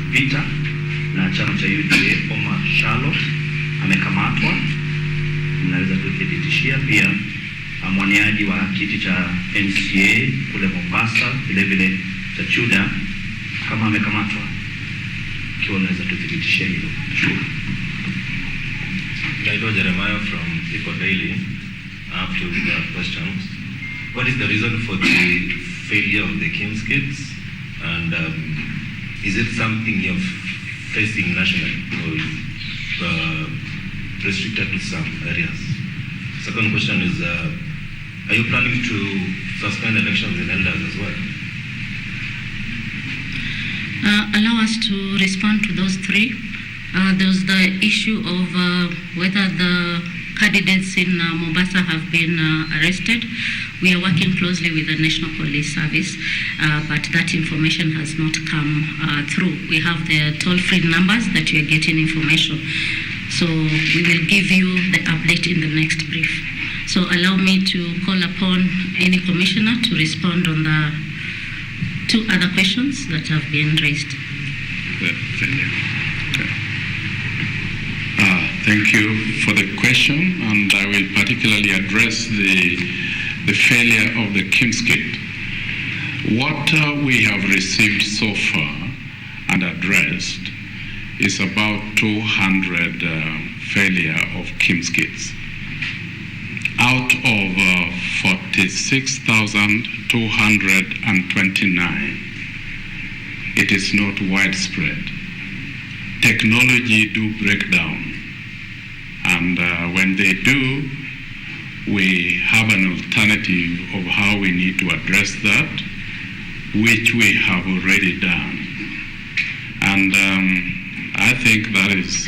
vita na chama cha UDA Omar Shalo amekamatwa. Mnaweza kuthibitishia pia mwaniaji wa kiti cha NCA kule Mombasa vile vile cha Chuda kama amekamatwa. Kiwa unaweza kuthibitishia hilo. Shukuru. Kaido Jeremiah from Eco Daily. I have two questions. What is the reason for the failure of the Kim's kids? And is it something you're facing nationally or is restricted to some areas? Second question is, are you planning to suspend elections in elders as well? Allow us to respond to those three. There's the issue of whether the candidates in Mombasa have been arrested. We are working closely with the National Police Service, but that information has not come through. We have the toll-free numbers that you are getting information. So we will give you the update in the next brief. So allow me to call upon any commissioner to respond on the two other questions that have been raised. Thank you for the question, and I will particularly address the failure of the Kim's kit. What we have received so far and addressed is about 200 failure of Kim's kits. Out of 46,229, it is not widespread. Technology do break down. And when they do, we have an alternative of how we need to address that, which we have already done. And I think that is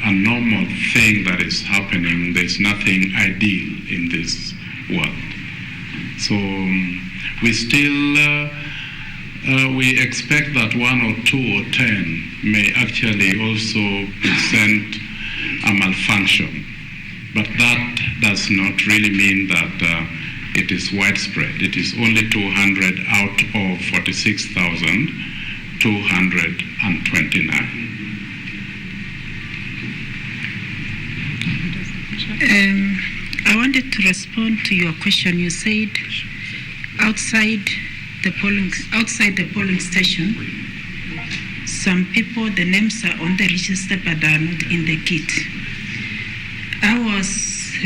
a normal thing that is happening. There's nothing ideal in this world. So we still, we expect that 1 or 2 or 10 may actually also present a malfunction. But that does not really mean that it is widespread. It is only 200 out of 46,229. I wanted to respond to your question. You said outside the polling station, some people, the names are on the register but they are not in the kit. I was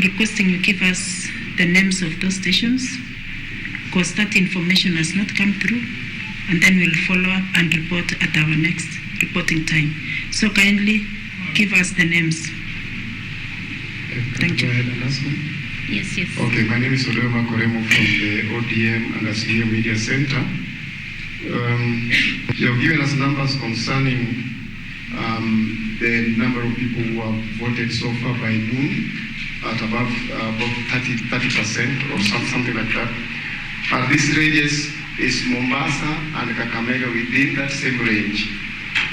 requesting you give us the names of those stations because that information has not come through, and then we'll follow up and report at our next reporting time. So kindly give us the names. Thank you. Yes. Okay, my name is Olema Koremo from the ODM and SDA Media Center. You have given us numbers concerning the number of people who have voted so far by noon at about 30% or something like that. This radius is Mombasa and Kakamega within that same range,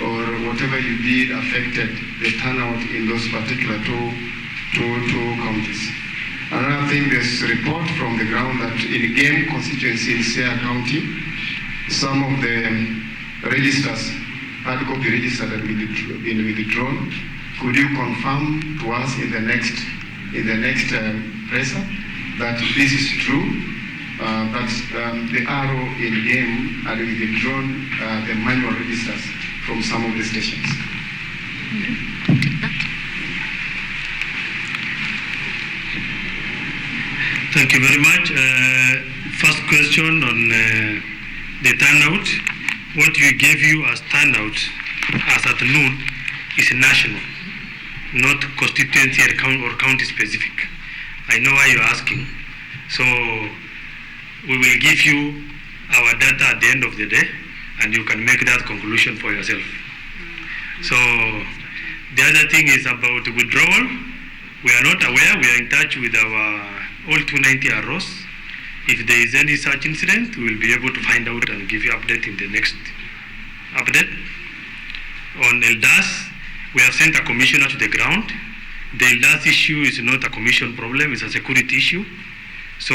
or whatever you did affected the turnout in those particular two counties. Another thing, there's a report from the ground that in Game constituency in Siaya County, some of the registers, hard copy registers that will be withdrawn. Could you confirm to us in the next presser that this is true? That the arrow in Game had withdrawn the manual registers from some of the stations. Thank you very much. First question on the turnout. What we gave you as turnout as at noon is national, not constituency or county specific. I know why you're asking. So we will give you our data at the end of the day, and you can make that conclusion for yourself. So the other thing is about withdrawal. We are not aware. We are in touch with our all 290 ROs. If there is any such incident, we will be able to find out and give you update in the next update. On Eldas, we have sent a commissioner to the ground. The Eldas issue is not a commission problem, it's a security issue. So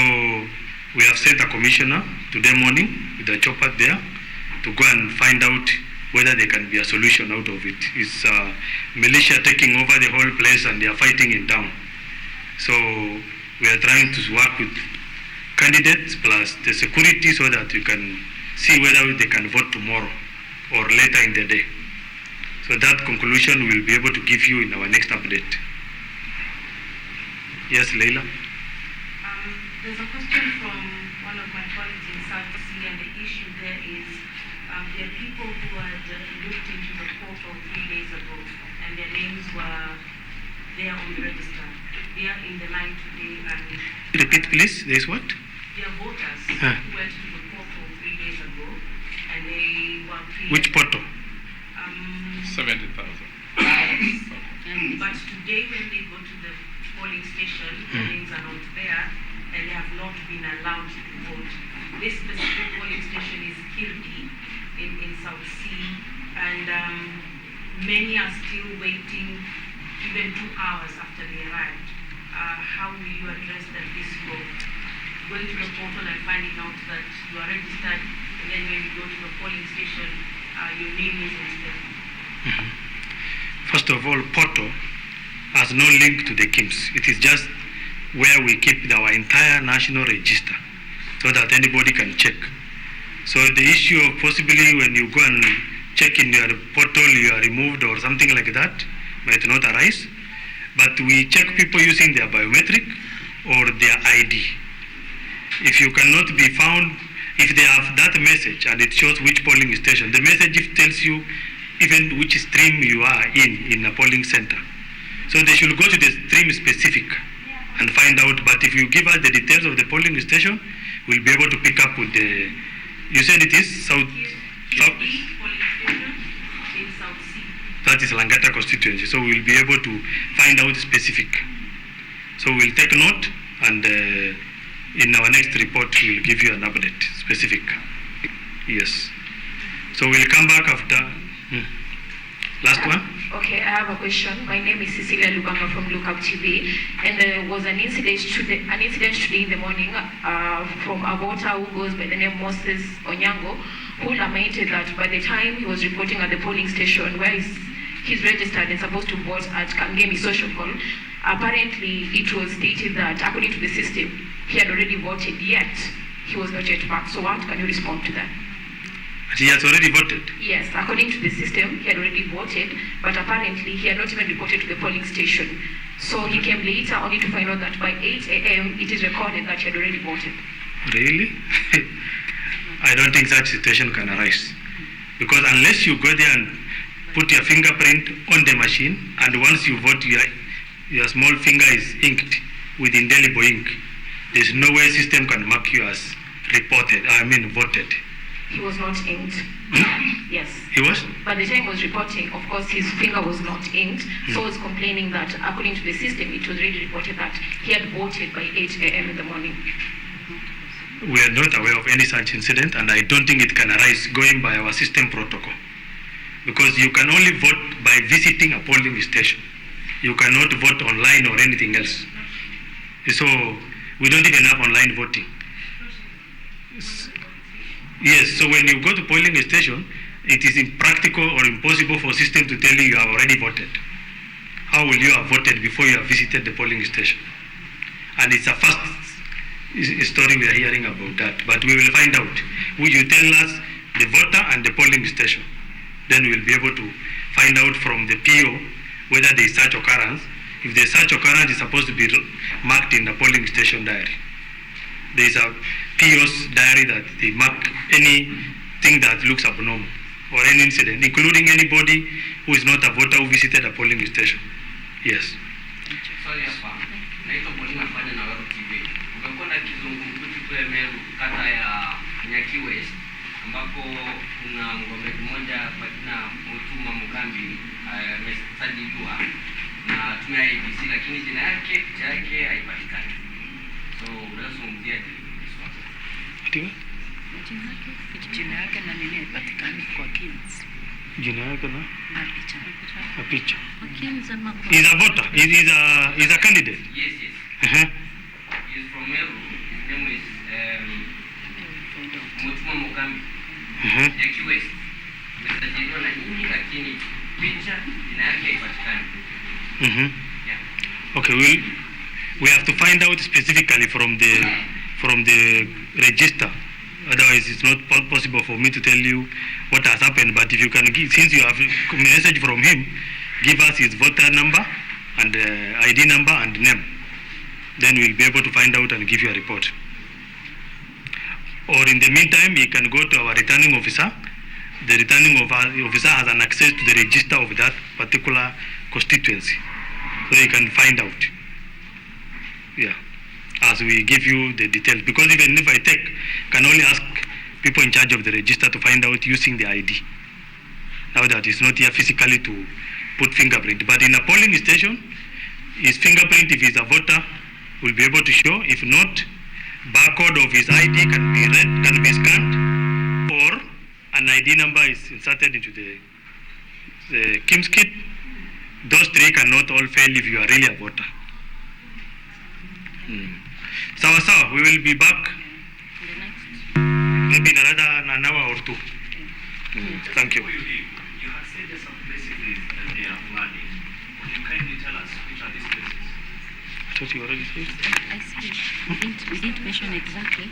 we have sent a commissioner today morning with a chopper there to go and find out whether there can be a solution out of it. It's militia taking over the whole place and they are fighting in town. So we are trying to work with candidates plus the security so that we can see whether they can vote tomorrow or later in the day. So that conclusion we'll be able to give you in our next update. Yes, Leila? There's a question from one of my colleagues in South Sea, and the issue there is there are people who had looked into the portal 3 days ago, and their names were there on the register. They are in the line today, and Repeat, please. There's what? they are voters who went to the portal 3 days ago, and they were cleared. Which portal? 70,000. But today, when they go to the polling station, the names are not there, and they have not been allowed to vote. This specific polling station is Kirdi in South Sea, and many are still waiting even 2 hours after they arrived. How will you address that this go? Going to the portal and finding out that you are registered, and then when you go to the polling station, your name isn't there. First of all, portal has no link to the KIMS. It is just where we keep our entire national register so that anybody can check. So the issue of possibly when you go and check in your portal you are removed or something like that might not arise. But we check people using their biometric or their ID. If you cannot be found, if they have that message and it shows which polling station, the message tells you even which stream you are in a polling center. So they should go to the stream specific and find out. But if you give us the details of the polling station, we'll be able to pick up with the, you said it is South polling station in South Sea. That is Langata constituency. So we'll be able to find out specific. So we'll take note, and in our next report we'll give you an update specific. Yes. So we'll come back after. Last one. Okay, I have a question. My name is Cecilia Lubanga from Lookup TV, and there was an incident today in the morning from a voter who goes by the name Moses Onyango, who lamented that by the time he was reporting at the polling station where he's registered and supposed to vote at Kangemi Social Hall, apparently it was stated that according to the system, he had already voted, yet he was not yet back. So what can you respond to that? He has already voted? Yes, according to the system, he had already voted, but apparently he had not even reported to the polling station. So he came later only to find out that by 8 a.m. it is recorded that he had already voted. Really? I don't think such situation can arise. Because unless you go there and put your fingerprint on the machine, and once you vote, your small finger is inked with indelible ink, there's no way system can mark you as voted. He was not inked. Yes. He was? By the time he was reporting, of course, his finger was not inked. So he was complaining that according to the system, it was already reported that he had voted by 8 a.m. in the morning. We are not aware of any such incident, and I don't think it can arise going by our system protocol. Because you can only vote by visiting a polling station. You cannot vote online or anything else. So we don't even have online voting. Yes, so when you go to polling station, it is impractical or impossible for system to tell you have already voted. How will you have voted before you have visited the polling station? And it's a first story we are hearing about that, but we will find out. Will you tell us the voter and the polling station? Then we'll be able to find out from the PO whether there is such occurrence. If the such occurrence is supposed to be marked in the polling station diary. There is a PO's diary that they mark anything that looks abnormal or any incident, including anybody who is not a voter who visited a polling station. Yes. Sorry, hapa. Naitwa Paulina Fanya na Wero TV. Kumekuwa na kizungumkuti kule Meru kata ya Nyaki West ambapo kuna ngombe mmoja kwa jina Mutuma Mukambi amesajiliwa na tume ya ABC, lakini jina yake haipatikani. So unazungumzia Jina yake na nini haipatikani kwa KIMS? Jina yake na picha. He's a voter. He's a candidate. Yes. He's from Meru. His name is Mutuma Mukambi. Nyaki West amesajiliwa na nyinyi, lakini picha jina yake haipatikani. Yeah. Okay, we have to find out specifically from the register. Otherwise, it's not possible for me to tell you what has happened. But if you can give, since you have a message from him, give us his voter number and ID number and name. Then we'll be able to find out and give you a report. Or in the meantime, you can go to our returning officer. The returning officer has an access to the register of that particular constituency. So you can find out. Yeah. As we give you the details. Because even if I can only ask people in charge of the register to find out using the ID. Now that it's not here physically to put fingerprint. But in a polling station, his fingerprint, if he's a voter, will be able to show. If not, barcode of his ID can be read, can be scanned, or an ID number is inserted into the KIMS kit. Those three cannot all fail if you are really a voter. So we will be back maybe in an hour or two. Thank you. You have said there's some places that they are flooding. Can you kindly tell us which are these places? I thought you already said. I see. We didn't mention exactly,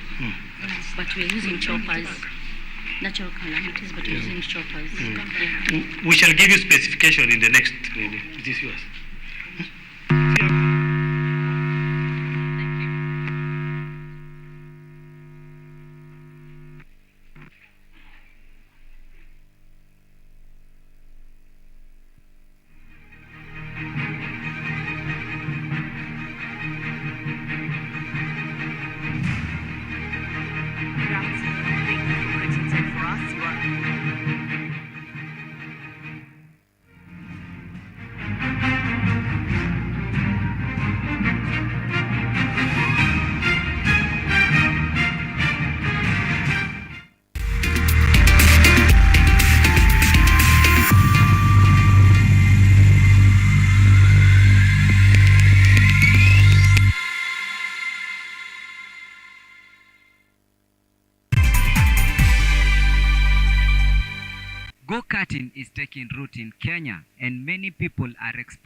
but we're using choppers. Natural calamities, but we're using choppers. Yeah. We shall give you specification in the next. Is this yours? Go-karting is taking root in Kenya, and many people are